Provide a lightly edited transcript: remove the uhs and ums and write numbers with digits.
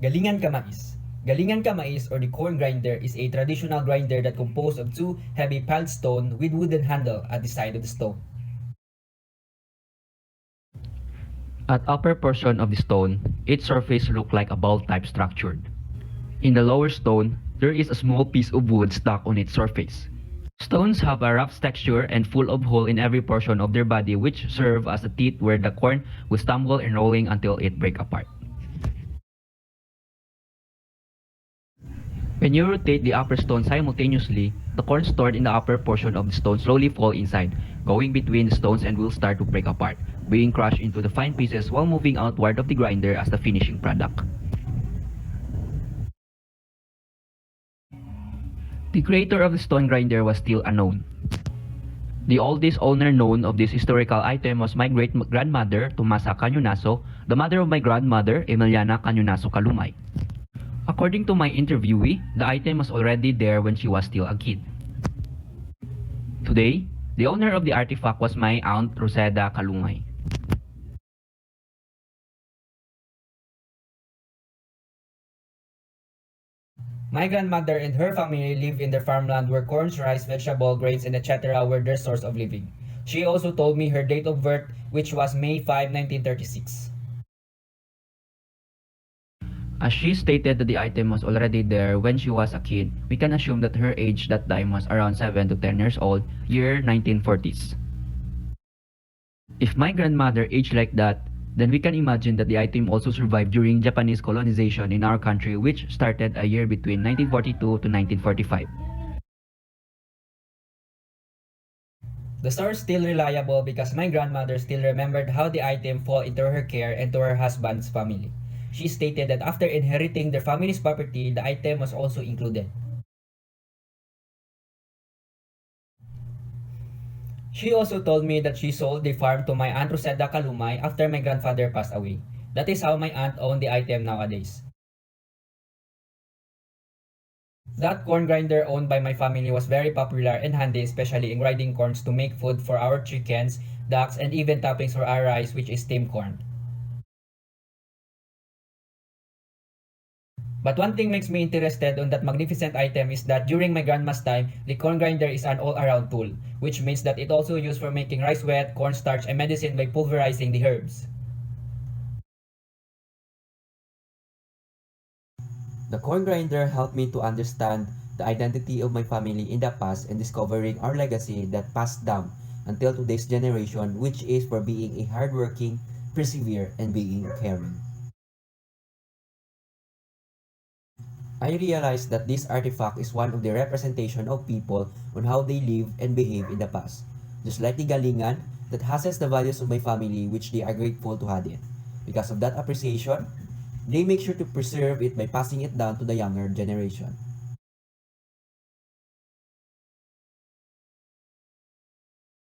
Galingan Kamais. Galingan Kamais or the corn grinder is a traditional grinder that composed of two heavy piled stone with wooden handle at the side of the stone. At upper portion of the stone, its surface looked like a ball-type structure. In the lower stone, there is a small piece of wood stuck on its surface. Stones have a rough texture and full of hole in every portion of their body which serve as the teeth where the corn will stumble and rolling until it break apart. When you rotate the upper stone simultaneously, the corn stored in the upper portion of the stone slowly fall inside, going between the stones and will start to break apart, being crushed into the fine pieces while moving outward of the grinder as the finishing product. The creator of the stone grinder was still unknown. The oldest owner known of this historical item was my great-grandmother, Tomasa Cañonazo, the mother of my grandmother, Emiliana Cañonazo Calumay. According to my interviewee, the item was already there when she was still a kid. Today, the owner of the artifact was my aunt Roseda Calumay. My grandmother and her family live in their farmland where corn, rice, vegetable, grains, and etc. were their source of living. She also told me her date of birth, which was May 5, 1936. As she stated that the item was already there when she was a kid, we can assume that her age that time was around 7 to 10 years old, year 1940s. If my grandmother aged like that, then we can imagine that the item also survived during Japanese colonization in our country, which started a year between 1942 to 1945. The source still reliable because my grandmother still remembered how the item fell into her care and to her husband's family. She stated that after inheriting their family's property, the item was also included. She also told me that she sold the farm to my aunt Roseda Calumay after my grandfather passed away. That is how my aunt owned the item nowadays. That corn grinder owned by my family was very popular and handy, especially in grinding corns to make food for our chickens, ducks, and even toppings for our rice, which is steamed corn. But one thing makes me interested on that magnificent item is that during my grandma's time, the corn grinder is an all-around tool, which means that it also used for making rice wet, cornstarch, and medicine by pulverizing the herbs. The corn grinder helped me to understand the identity of my family in the past and discovering our legacy that passed down until today's generation, which is for being a hardworking, persevere, and being caring. I realized that this artifact is one of the representation of people on how they live and behave in the past. Just like the galingan that houses the values of my family which they are grateful to have it. Because of that appreciation, they make sure to preserve it by passing it down to the younger generation.